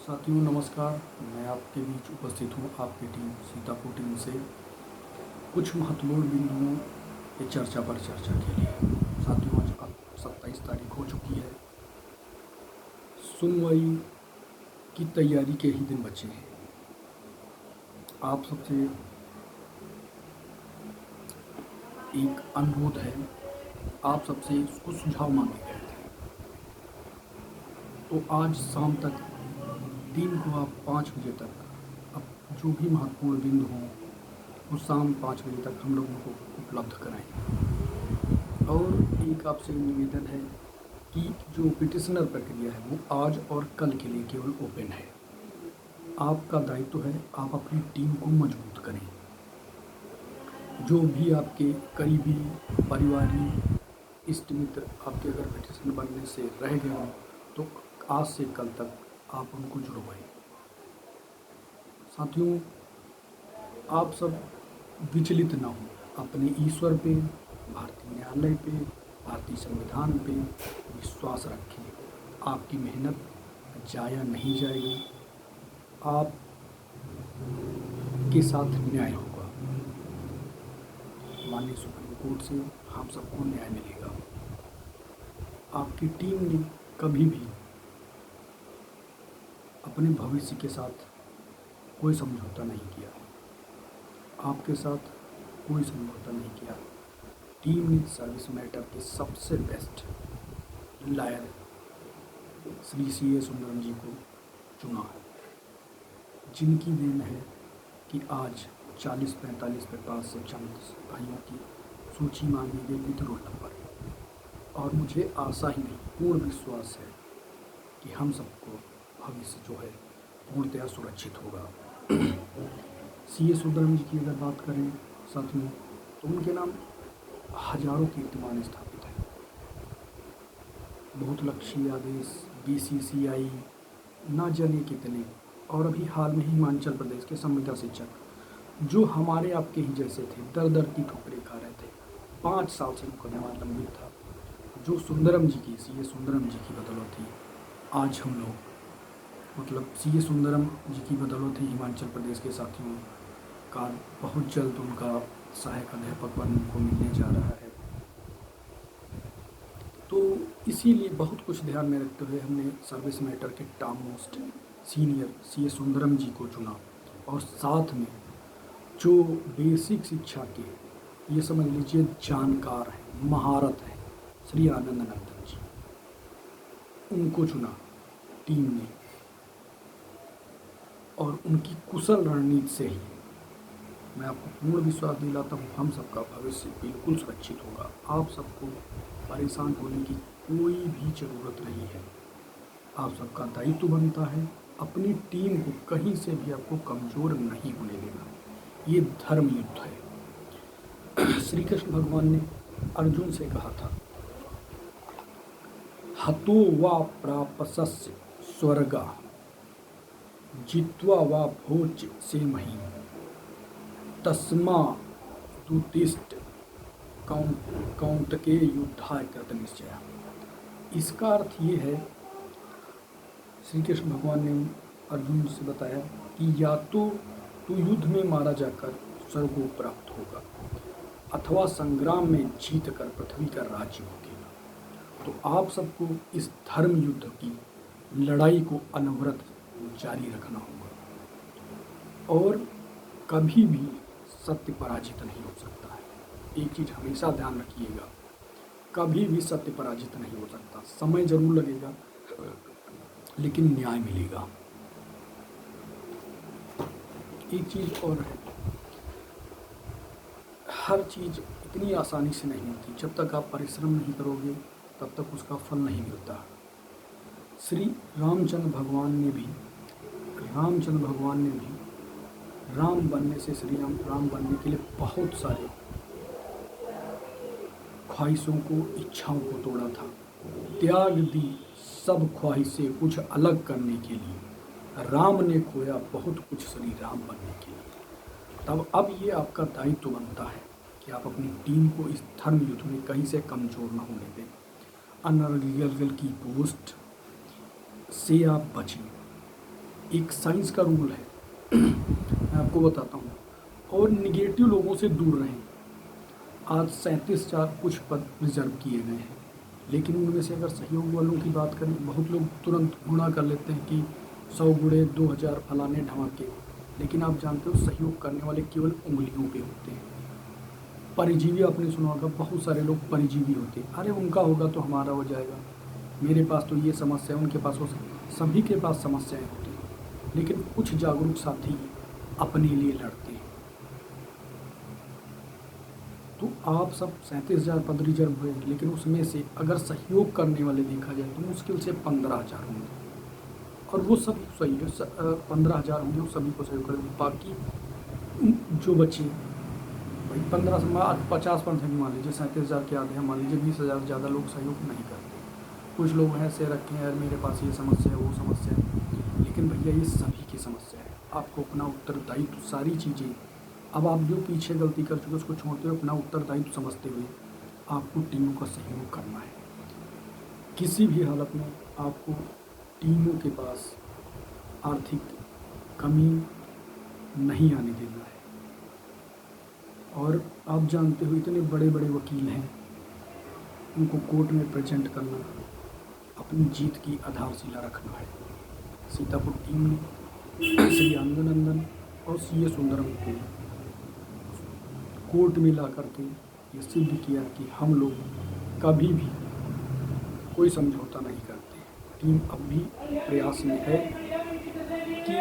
साथियों नमस्कार। मैं आपके बीच उपस्थित हूँ आपकी टीम सीतापुर टीम से कुछ महत्वपूर्ण बिंदुओं की चर्चा पर चर्चा के लिए। साथियों आज अब 27 तारीख हो चुकी है। सुनवाई की तैयारी के ही दिन बचे हैं। आप सबसे एक अनुरोध है, आप सबसे कुछ सुझाव मांगे गए थे। तो आज शाम तक टीम को आप 5 बजे तक अब जो भी महत्वपूर्ण बिंदु हों वो शाम 5 बजे तक हम लोगों को उपलब्ध कराएं। और एक आपसे निवेदन है कि जो पिटिशनर प्रक्रिया है वो आज और कल के लिए केवल ओपन है। आपका दायित्व है आप अपनी टीम को मजबूत करें। जो भी आपके करीबी परिवारी इष्ट मित्र आपके अगर पिटिशनर बनने से रह गए हों तो आज से कल तक आप उनको जुड़वाएं। साथियों आप सब विचलित ना हो, अपने ईश्वर पे, भारतीय न्यायालय पे, भारतीय संविधान पे विश्वास रखें। आपकी मेहनत जाया नहीं जाएगी, आप के साथ न्याय होगा। माननीय सुप्रीम कोर्ट से हम सबको न्याय मिलेगा। आपकी टीम ने कभी भी अपने भविष्य के साथ कोई समझौता नहीं किया, आपके साथ कोई समझौता नहीं किया। टीम ने सर्विस मैटर के सबसे बेस्ट लॉयर श्री सी ए सुंदरम जी को चुना है, जिनकी देन है कि आज 40-45 से चंद भाइयों की सूची मांगी गई विद रोल नंबर। और मुझे आशा ही नहीं पूर्ण विश्वास है कि हम सबको भविष्य जो है पूर्णतया सुरक्षित होगा। सी ए सुंदरम जी की अगर बात करें साथियों तो उनके नाम हजारों कीर्तिमान स्थापित है। बहुत लक्ष्य आदेश, BCCI, ना जाने कितने, और अभी हाल में हिमाचल प्रदेश के संविदा शिक्षक जो हमारे आपके ही जैसे थे, दर दर की ठोकरें खा रहे थे। 5 साल से मुकदमा लंबित था। जो सुंदरम जी की, सी ए सुंदरम जी की बदौलत ही आज हम लोग सी ए सुंदरम जी की बदौलत ही हिमाचल प्रदेश के साथियों का बहुत जल्द उनका सहायक अध्यापक बनने को मिलने जा रहा है। तो इसीलिए बहुत कुछ ध्यान में रखते हुए हमने सर्विस मैटर के टॉप मोस्ट सीनियर सी ए सुंदरम जी को चुना। और साथ में जो बेसिक शिक्षा के ये समझ लीजिए जानकार हैं, महारत है, श्री आनंद नंदन जी, उनको चुना टीम ने। और उनकी कुशल रणनीति से ही मैं आपको पूर्ण विश्वास दिलाता हूँ हम सबका भविष्य बिल्कुल सुरक्षित होगा। आप सबको परेशान होने की कोई भी ज़रूरत नहीं है। आप सबका दायित्व बनता है अपनी टीम को कहीं से भी आपको कमज़ोर नहीं होने देना। ये धर्म युद्ध है। श्री कृष्ण भगवान ने अर्जुन से कहा था, हतो वा प्रापसस्य स्वर्गा जित्वा वा भोज से मही तस्मा दुतिष्ठ कौंटके युद्धाय कृत निश्चय। इसका अर्थ ये है, श्री कृष्ण भगवान ने अर्जुन से बताया कि या तो तू युद्ध में मारा जाकर स्वर्ग को प्राप्त होगा अथवा संग्राम में जीत कर पृथ्वी का राज्य भोगेगा। तो आप सबको इस धर्म युद्ध की लड़ाई को अनवरत जारी रखना होगा और कभी भी सत्य पराजित नहीं हो सकता है। एक चीज़ हमेशा ध्यान रखिएगा, कभी भी सत्य पराजित नहीं हो सकता। समय जरूर लगेगा लेकिन न्याय मिलेगा। एक चीज़ और है, हर चीज़ इतनी आसानी से नहीं होती। जब तक आप परिश्रम नहीं करोगे तब तक उसका फल नहीं मिलता। श्री रामचंद्र भगवान ने भी राम बनने से श्री राम बनने के लिए बहुत सारे ख्वाहिशों को, इच्छाओं को तोड़ा था, त्याग दी सब ख्वाहिशें कुछ अलग करने के लिए। राम ने खोया बहुत कुछ श्री राम बनने के लिए। तब अब ये आपका दायित्व बनता है कि आप अपनी टीम को इस धर्म युद्ध में कहीं से कमज़ोर न होने दें। अनर्गल की पोस्ट से आप बचें। एक साइंस का रूल है, मैं आपको बताता हूँ। और निगेटिव लोगों से दूर रहें। आज 37,000 कुछ पद रिजर्व किए गए हैं, लेकिन उनमें से अगर सहयोग वालों की बात करें, बहुत लोग तुरंत गुणा कर लेते हैं कि 100 गुणे 2,000 फलाने ढमाके, लेकिन आप जानते हो सहयोग करने वाले केवल उंगलियों पे होते हैं। परिजीवी आपने सुना होगा, बहुत सारे लोग परिजीवी होते हैं, अरे उनका होगा तो हमारा हो जाएगा, मेरे पास तो ये समस्या है, उनके पास हो सकती, सभी के पास समस्याएं होती हैं, लेकिन कुछ जागरूक साथी अपने लिए लड़ते हैं। तो आप सब 37,000 पद रिजर्व हुए, लेकिन उसमें से अगर सहयोग करने वाले देखा जाए तो मुश्किल से 15,000 होंगे, और वो सब सही है, 15,000 होंगे, वो सभी को सहयोग करेंगे। बाकी जो बचे भाई 15 से 50% मान लीजिए, 37,000 के आधे, मान लीजिए 20,000 ज़्यादा लोग सहयोग नहीं करते। कुछ लोग हैं ऐसे रखे हैं, यार मेरे पास ये समस्या है, वो समस्या है, लेकिन भैया ये सभी की समस्या है। आपको अपना उत्तरदायित्व सारी चीज़ें, अब आप जो पीछे गलती कर चुके उसको छोड़ते हुए अपना उत्तरदायित्व समझते हुए आपको टीमों का सहयोग करना है। किसी भी हालत में आपको टीमों के पास आर्थिक कमी नहीं आने देना है। और आप जानते हो इतने बड़े बड़े वकील हैं, उनको कोर्ट में प्रेजेंट करना अपनी जीत की आधारशिला रखना है। सीतापुर टीम ने श्री आनंदनंदन और सीए सुंदरम को कोर्ट में ला करके ये सिद्ध किया कि हम लोग कभी भी कोई समझौता नहीं करते। टीम अब भी प्रयास में है कि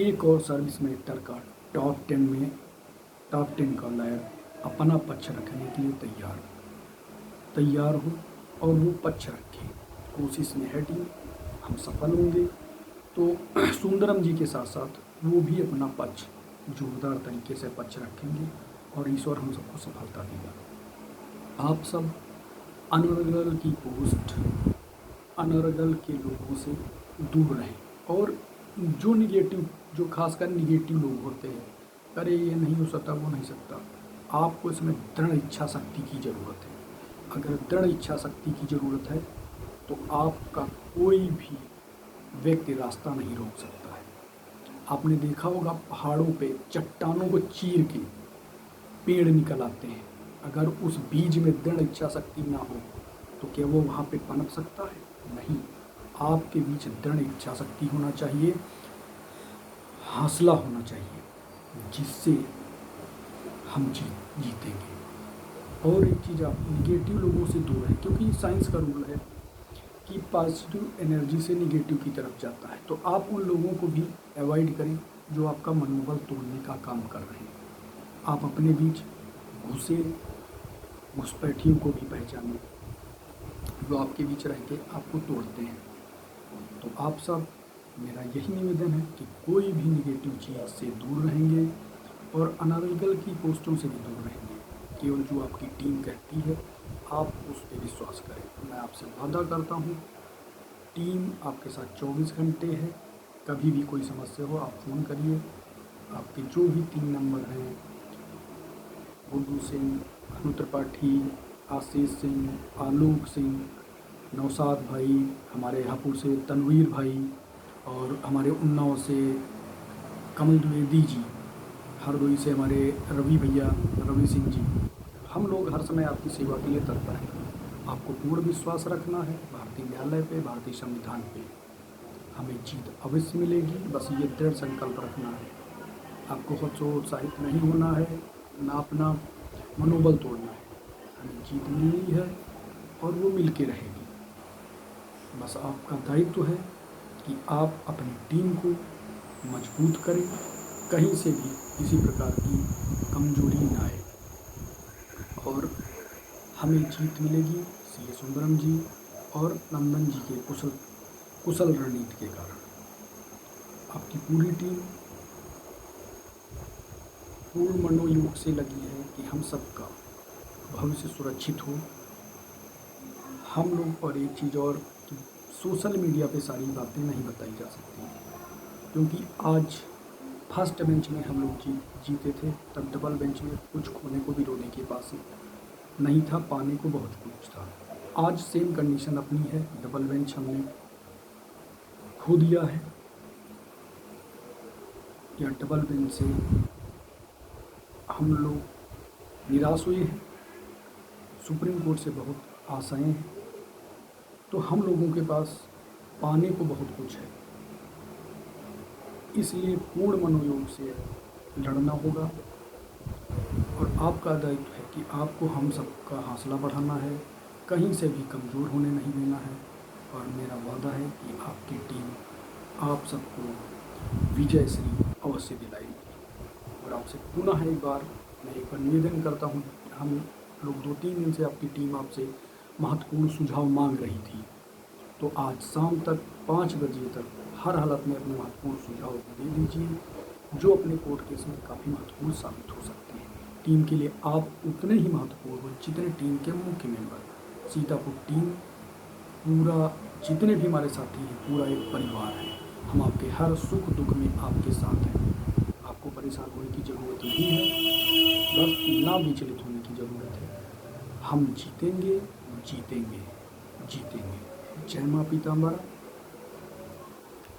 एक और सर्विस मैटर का टॉप 10 का लायर अपना पक्ष रखने के लिए तैयार हो और वो पक्ष रखे। कोशिश में है टीम, हम सफल होंगे तो सुंदरम जी के साथ साथ वो भी अपना पक्ष जोरदार तरीके से पक्ष रखेंगे और ईश्वर हम सबको सफलता देगा। आप सब अनर्गल की पोस्ट, अनर्गल के लोगों से दूर रहें। और जो निगेटिव, जो खासकर निगेटिव लोग होते हैं, अरे ये नहीं हो सकता, वो नहीं सकता, आपको इसमें दृढ़ इच्छा शक्ति की ज़रूरत है। अगर दृढ़ इच्छा शक्ति की ज़रूरत है तो आपका कोई भी व्यक्ति रास्ता नहीं रोक सकता है। आपने देखा होगा पहाड़ों पे चट्टानों को चीर के पेड़ निकल आते हैं, अगर उस बीज में दृढ़ इच्छा शक्ति ना हो तो क्या वो वहाँ पे पनप सकता है? नहीं। आपके बीच दृढ़ इच्छा शक्ति होना चाहिए, हौसला होना चाहिए, जिससे हम जीतेंगे। और एक चीज़, आप निगेटिव लोगों से दूर रहें, क्योंकि साइंस का रूल है कि पॉजिटिव एनर्जी से निगेटिव की तरफ जाता है। तो आप उन लोगों को भी अवॉइड करें जो आपका मनोबल तोड़ने का काम कर रहे हैं। आप अपने बीच घुसपैठियों को भी पहचानें जो आपके बीच रह के आपको तोड़ते हैं। तो आप सब, मेरा यही निवेदन है कि कोई भी निगेटिव चीज़ से दूर रहेंगे और अनर्गल की पोस्टों से भी दूर रहेंगे। केवल जो आपकी टीम कहती है आप उस पर विश्वास करें। मैं आपसे वादा करता हूँ, टीम आपके साथ 24 घंटे है। कभी भी कोई समस्या हो आप फ़ोन करिए। आपके जो भी 3 नंबर हैं, गुड्डू सिंह, अनु त्रिपाठी, आशीष सिंह, आलोक सिंह, नौशाद भाई, हमारे हापुड़ से तनवीर भाई, और हमारे उन्नाव से कमल द्विवेदी जी, हरदोई से हमारे रवि भैया, रवि सिंह जी, हम लोग हर समय आपकी सेवा के लिए तत्पर हैं। आपको पूर्ण विश्वास रखना है भारतीय न्यायालय पे, भारतीय संविधान पे। हमें जीत अवश्य मिलेगी, बस ये दृढ़ संकल्प रखना है। आपको हतोत्साहित नहीं होना है, ना अपना मनोबल तोड़ना है। हमें जीत मिलनी है और वो मिल के रहेगी। बस आपका दायित्व है कि आप अपनी टीम को मजबूत करें, कहीं से भी किसी प्रकार की कमजोरी ना आए, और हमें जीत मिलेगी सीए सुंदरम जी और नंदन जी के कुशल रणनीति के कारण। आपकी पूरी टीम पूर्ण मनोयोग से लगी है कि हम सबका भविष्य सुरक्षित हो। हम लोग, और एक चीज़ और, कि सोशल मीडिया पे सारी बातें नहीं बताई जा सकती, क्योंकि आज फर्स्ट बेंच में हम लोग जीते थे, तब डबल बेंच में कुछ खोने को भी रोने के पास नहीं था, पाने को बहुत कुछ था। आज सेम कंडीशन अपनी है, डबल बेंच हमने खो दिया है। या डबल बेंच से हम लोग निराश हुए हैं। सुप्रीम कोर्ट से बहुत आशाएं हैं, तो हम लोगों के पास पाने को बहुत कुछ है, इसलिए पूर्ण मनोयोग से लड़ना होगा। और आपका दायित्व है कि आपको हम सबका हौसला बढ़ाना है, कहीं से भी कमज़ोर होने नहीं देना है। और मेरा वादा है कि आपकी टीम आप सबको विजय श्री अवश्य दिलाएगी। और आपसे पुनः एक बार निवेदन करता हूँ, हम लोग 2-3 दिन से आपकी टीम आपसे महत्वपूर्ण सुझाव मांग रही थी, तो आज शाम तक 5 बजे तक हर हालत में अपने महत्वपूर्ण सुझाव दे दीजिए, जो अपने कोर्ट केस में काफ़ी महत्वपूर्ण साबित हो सकते हैं। टीम के लिए आप उतने ही महत्वपूर्ण हो जितने टीम के मुख्य मेंबर। सीतापुर टीम पूरा, जितने भी हमारे साथी हैं, पूरा एक परिवार है। हम आपके हर सुख दुख में आपके साथ हैं। आपको परेशान होने की ज़रूरत नहीं है, बस ना विचलित होने की ज़रूरत है। हम जीतेंगे, जीतेंगे, जीतेंगे। जय माँ पीताम्बरा।